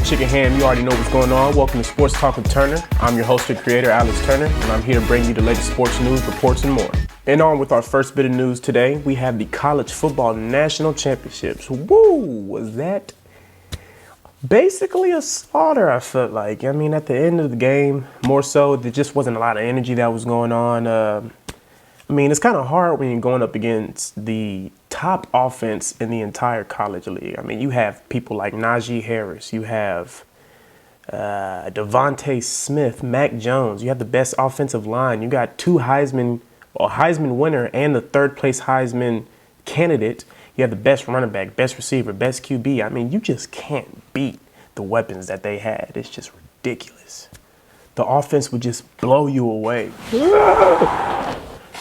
chicken ham, you already know what's going on. Welcome to Sports Talk with Turner. I'm your host and creator, Alex Turner, and I'm here to bring you the latest sports news, reports, and more. And on with our first bit of news today, we have the College Football National Championships. Woo! Was that basically a slaughter, I felt like. I mean, at the end of the game, more so, there just wasn't a lot of energy that was going on. I mean, it's kind of hard when you're going up against the top offense in the entire college league. I mean, you have people like Najee Harris. You have Devontae Smith, Mac Jones. You have the best offensive line. You got two Heisman winner and the third place Heisman candidate. You have the best running back, best receiver, best QB. I mean, you just can't beat the weapons that they had. It's just ridiculous. The offense would just blow you away.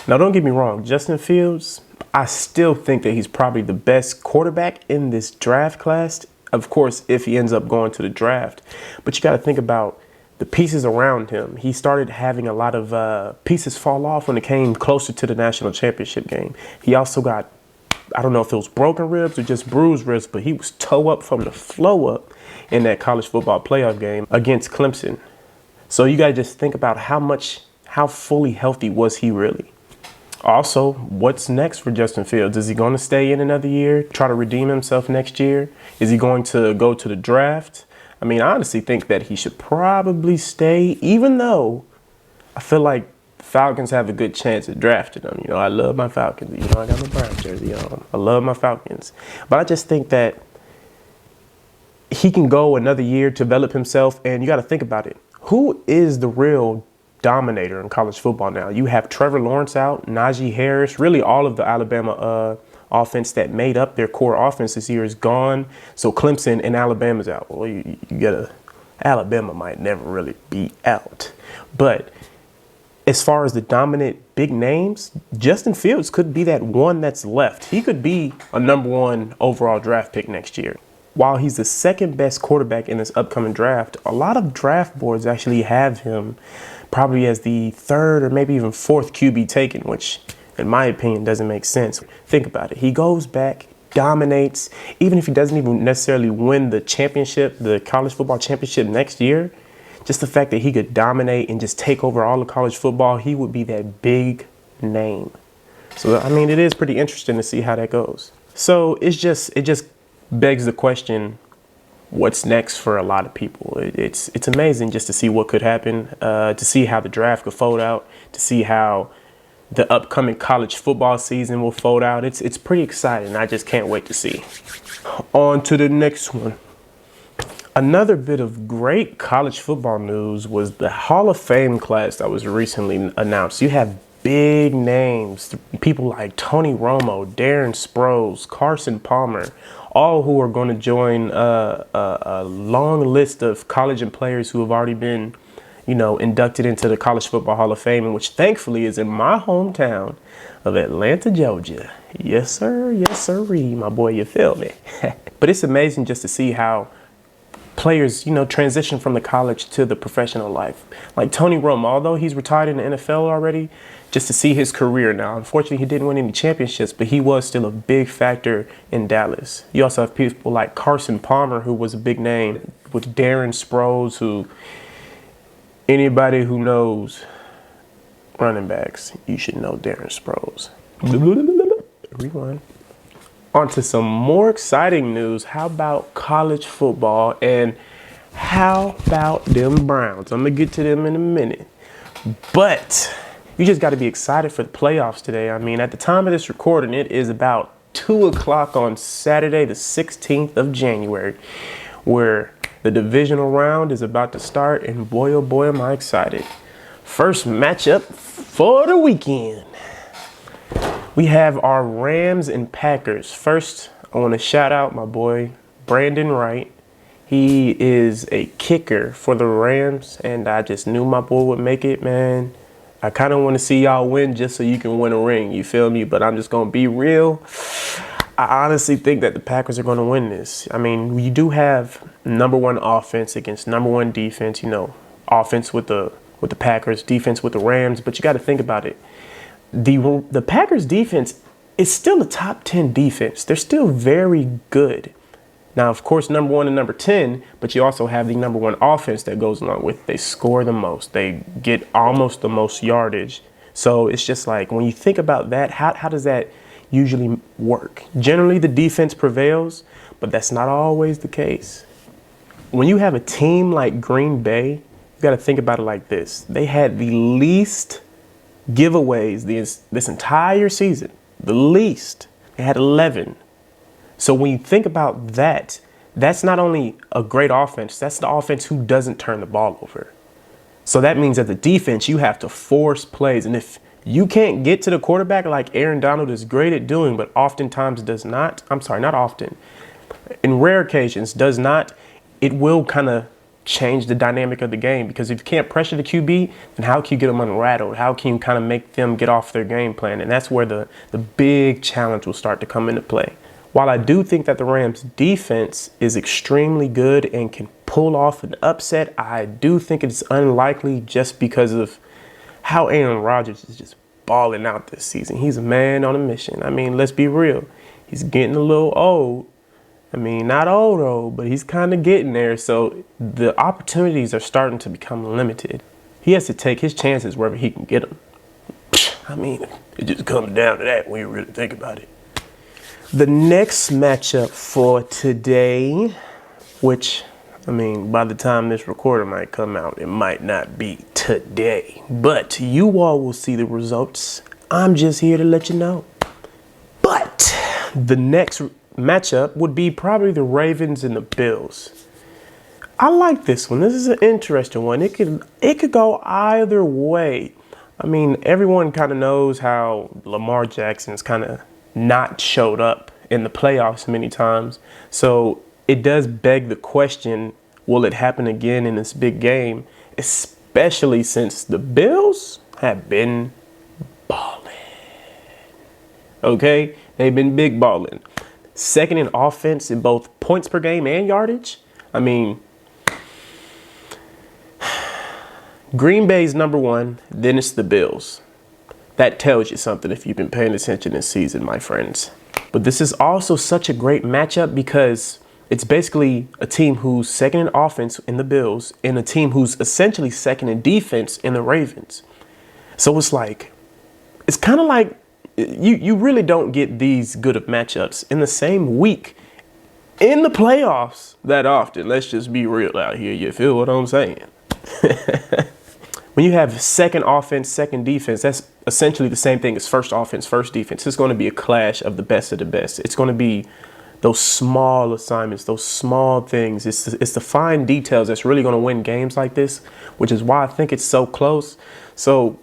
Now, don't get me wrong. Justin Fields, I still think that he's probably the best quarterback in this draft class. Of course, if he ends up going to the draft. But you got to think about the pieces around him. He started having a lot of pieces fall off when it came closer to the national championship game. He also got, I don't know if it was broken ribs or just bruised ribs, but he was toe up from the flow up in that college football playoff game against Clemson. So you got to just think about how fully healthy was he really? Also, what's next for Justin Fields? Is he going to stay in another year, try to redeem himself next year? Is he going to go to the draft? I mean, I honestly think that he should probably stay, even though I feel like the Falcons have a good chance at drafting him. You know, I love my Falcons. You know, I got my Browns jersey on. I love my Falcons. But I just think that he can go another year, develop himself, and you got to think about it. Who is the real dominator in college football now? You have Trevor Lawrence out, Najee Harris, really all of the Alabama offense that made up their core offense this year is gone. So Clemson and Alabama's out. Well, you gotta, Alabama might never really be out. But as far as the dominant big names, Justin Fields could be that one that's left. He could be a #1 overall draft pick next year. While he's the second best quarterback in this upcoming draft, a lot of draft boards actually have him probably as the third or maybe even fourth QB taken, which in my opinion doesn't make sense. Think about it. He goes back, dominates, even if he doesn't even necessarily win the championship, the college football championship next year, just the fact that he could dominate and just take over all of college football, he would be that big name. So, I mean, it is pretty interesting to see how that goes. So it just begs the question, what's next for a lot of people? It's amazing just to see what could happen, to see how the draft could fold out, to see how the upcoming college football season will fold out. It's pretty exciting. I just can't wait to see. On to the next one. Another bit of great college football news was the Hall of Fame class that was recently announced. You have big names, people like Tony Romo, Darren Sproles, Carson Palmer, all who are going to join a long list of college and players who have already been, inducted into the College Football Hall of Fame, which thankfully is in my hometown of Atlanta, Georgia. Yes, sir. Yes, sirree, my boy, you feel me? But it's amazing just to see how players, transition from the college to the professional life. Like Tony Romo, although he's retired in the NFL already, just to see his career now. Unfortunately, he didn't win any championships, but he was still a big factor in Dallas. You also have people like Carson Palmer, who was a big name, with Darren Sproles, who anybody who knows running backs, you should know Darren Sproles. Rewind. On to some more exciting news. How about college football and how about them Browns? I'm going to get to them in a minute. But you just got to be excited for the playoffs today. I mean, at the time of this recording, it is about 2 o'clock on Saturday, the 16th of January, where the divisional round is about to start. And boy, oh boy, am I excited. First matchup for the weekend. We have our Rams and Packers. First, I want to shout out my boy, Brandon Wright. He is a kicker for the Rams, and I just knew my boy would make it, man. I kind of want to see y'all win just so you can win a ring, you feel me? But I'm just going to be real. I honestly think that the Packers are going to win this. I mean, you do have #1 offense against #1 defense, offense with the Packers, defense with the Rams, but you got to think about it. The Packers defense is still a top 10 defense. They're still very good. Now, of course, number 1 and number 10, but you also have the number 1 offense that goes along with it. They score the most. They get almost the most yardage. So it's just like, when you think about that, how does that usually work? Generally, the defense prevails, but that's not always the case. When you have a team like Green Bay, you got to think about it like this. They had the least giveaways this entire season. The least. They had 11. So when you think about that, that's not only a great offense, that's the offense who doesn't turn the ball over. So that means that the defense, you have to force plays. And if you can't get to the quarterback like Aaron Donald is great at doing, but oftentimes does not, I'm sorry, not often, in rare occasions does not, it will kind of change the dynamic of the game. Because if you can't pressure the QB, then how can you get them unrattled? How can you kind of make them get off their game plan? And that's where the big challenge will start to come into play. While I do think that the Rams defense is extremely good and can pull off an upset, I do think it's unlikely just because of how Aaron Rodgers is just balling out this season. He's a man on a mission. I mean, let's be real. He's getting a little old. I mean, not old, but he's kind of getting there. So the opportunities are starting to become limited. He has to take his chances wherever he can get them. I mean, it just comes down to that when you really think about it. The next matchup for today, which, I mean, by the time this recording might come out, it might not be today. But you all will see the results. I'm just here to let you know. But the next matchup would be probably the Ravens and the Bills. I like this one. This is an interesting one. It could go either way. I mean, everyone kind of knows how Lamar Jackson's kind of not showed up in the playoffs many times. So it does beg the question, will it happen again in this big game? Especially since the Bills have been balling. Okay? They've been big balling. Second in offense in both points per game and yardage. I mean, Green Bay's number 1, then it's the Bills. That tells you something if you've been paying attention this season, my friends. But this is also such a great matchup because it's basically a team who's second in offense in the Bills and a team who's essentially second in defense in the Ravens. So it's kind of like you really don't get these good of matchups in the same week in the playoffs that often. Let's just be real out here. You feel what I'm saying? When you have second offense, second defense, that's essentially the same thing as first offense, first defense. It's going to be a clash of the best. It's going to be those small assignments, those small things. It's the fine details that's really going to win games like this, which is why I think it's so close. So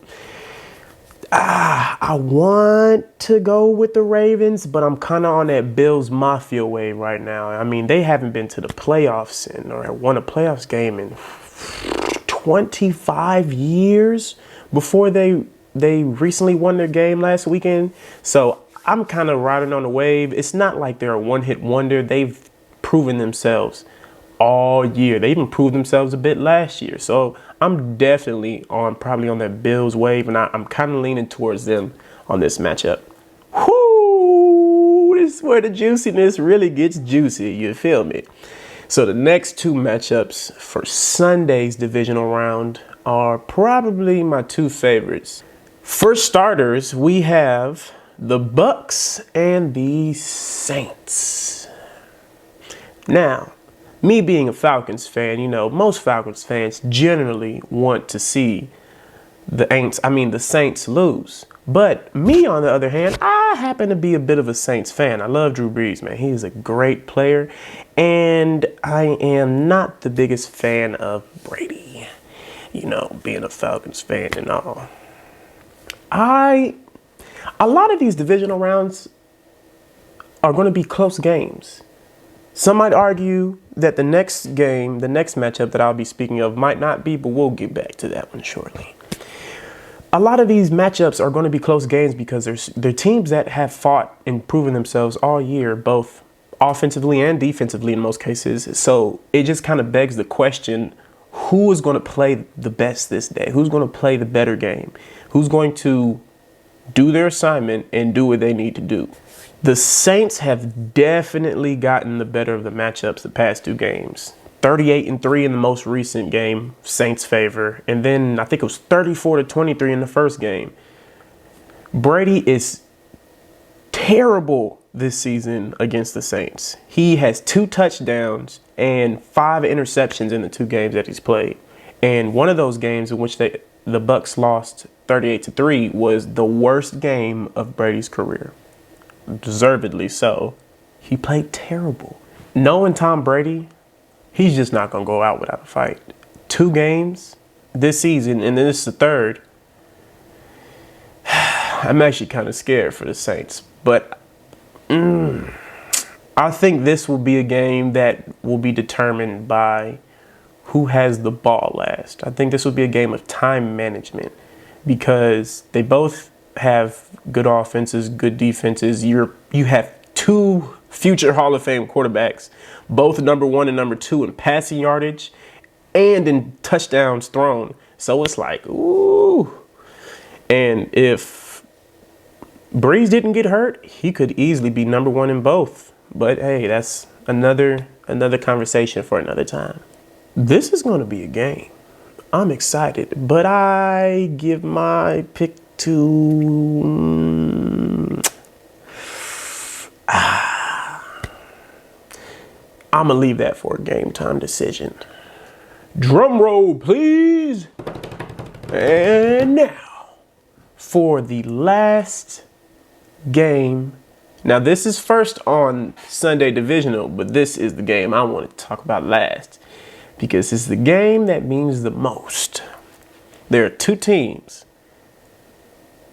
I want to go with the Ravens, but I'm kind of on that Bills Mafia wave right now. I mean, they haven't been to the playoffs or won a playoffs game in 25 years before they recently won their game last weekend. So I'm kind of riding on the wave. It's not like they're a one-hit wonder. They've proven themselves all year. They even proved themselves a bit last year. So I'm definitely probably on that Bills wave, and I'm kind of leaning towards them on this matchup. Whoo! This is where the juiciness really gets juicy. You feel me? So the next two matchups for Sunday's divisional round are probably my two favorites. For starters, we have the Bucks and the Saints. Now, me being a Falcons fan, you know, most Falcons fans generally want to see the Saints lose. But me, on the other hand, I happen to be a bit of a Saints fan. I love Drew Brees, man. He is a great player. And I am not the biggest fan of Brady, you know, being a Falcons fan and all. A lot of these divisional rounds are going to be close games. Some might argue that the next matchup that I'll be speaking of might not be, but we'll get back to that one shortly. A lot of these matchups are going to be close games because they're teams that have fought and proven themselves all year, both offensively and defensively in most cases. So it just kind of begs the question, who is going to play the best this day? Who's going to play the better game? Who's going to do their assignment and do what they need to do? The Saints have definitely gotten the better of the matchups the past 2 games. 38-3 in the most recent game, Saints favor. And then I think it was 34-23 in the first game. Brady is terrible this season against the Saints. He has 2 touchdowns and 5 interceptions in the 2 games that he's played. And one of those games in which the Bucs lost 38-3 was the worst game of Brady's career. Deservedly so. He played terrible. Knowing Tom Brady, he's just not going to go out without a fight. 2 games this season, and then this is the 3rd. I'm actually kind of scared for the Saints. But I think this will be a game that will be determined by who has the ball last. I think this will be a game of time management because they both have good offenses, good defenses. You have 2 future Hall of Fame quarterbacks, both number 1 and number 2 in passing yardage and in touchdowns thrown. So it's like, ooh. And if Breeze didn't get hurt, he could easily be number 1 in both. But hey, that's another conversation for another time. This is going to be a game. I'm excited, but I give my pick to I'm gonna leave that for a game time decision. Drum roll, please. And now for the last game. Now this is first on Sunday Divisional, but this is the game I want to talk about last because it's the game that means the most. There are 2 teams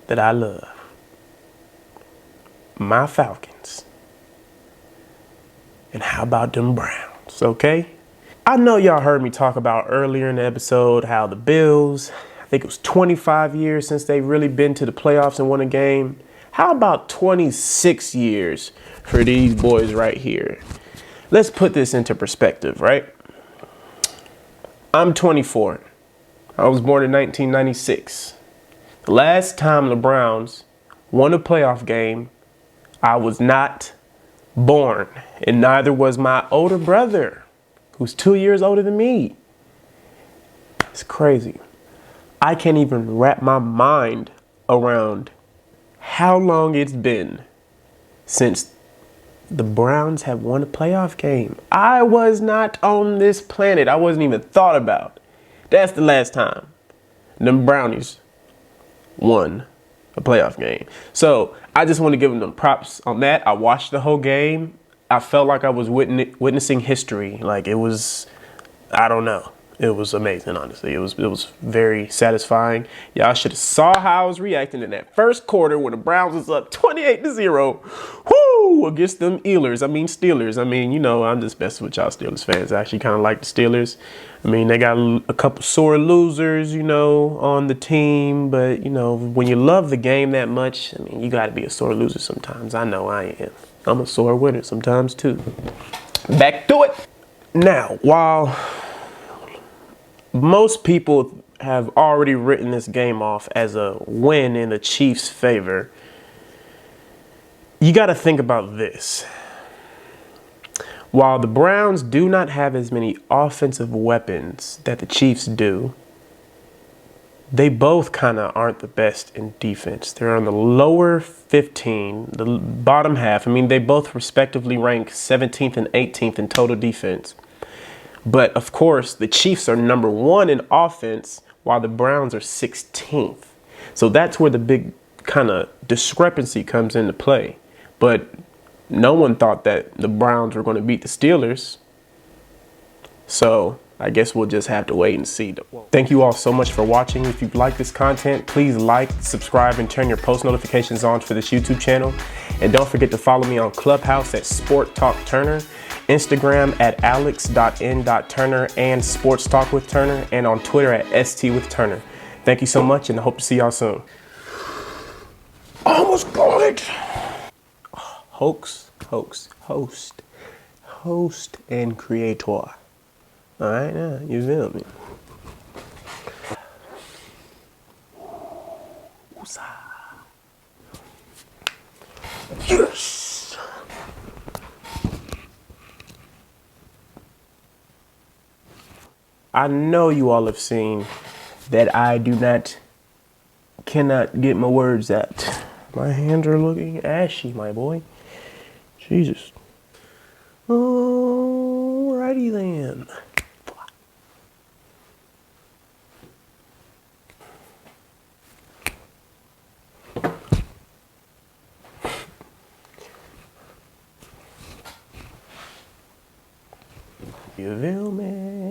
that I love. My Falcons. And how about them Browns, okay? I know y'all heard me talk about earlier in the episode how the Bills, I think it was 25 years since they've really been to the playoffs and won a game. How about 26 years for these boys right here? Let's put this into perspective, right? I'm 24. I was born in 1996. The last time the Browns won a playoff game, I was not born, and neither was my older brother, who's 2 years older than me. It's crazy. I can't even wrap my mind around how long it's been since the Browns have won a playoff game. I was not on this planet. I wasn't even thought about. That's the last time them Brownies won a playoff game. So I just want to give them props on that. I watched the whole game. I felt like I was witnessing history. Like it was, I don't know. It was amazing, honestly. It was very satisfying. Y'all should have saw how I was reacting in that first quarter when the Browns was up 28-0. Woo! Against them Steelers. I mean, you know, I'm just messing with y'all Steelers fans. I actually kind of like the Steelers. I mean, they got a couple sore losers, you know, on the team. But, you know, when you love the game that much, I mean, you got to be a sore loser sometimes. I know I am. I'm a sore winner sometimes, too. Back to it. Now, while most people have already written this game off as a win in the Chiefs' favor, you got to think about this. While the Browns do not have as many offensive weapons that the Chiefs do, they both kind of aren't the best in defense. They're on the lower 15, the bottom half. I mean, they both respectively rank 17th and 18th in total defense. But, of course, the Chiefs are number 1 in offense while the Browns are 16th. So that's where the big kind of discrepancy comes into play. But no one thought that the Browns were going to beat the Steelers. So I guess we'll just have to wait and see. Thank you all so much for watching. If you like this content, please like, subscribe, and turn your post notifications on for this YouTube channel. And don't forget to follow me on Clubhouse at Sport Talk Turner, Instagram at alex.n.turner and Sports Talk with Turner, and on Twitter at stwithturner. Thank you so much, and I hope to see y'all soon. Almost got it. Host, and creator. All right, now you feel me? Yes. I know you all have seen that I cannot get my words out. My hands are looking ashy, my boy. Jesus. Alrighty then. You feel me?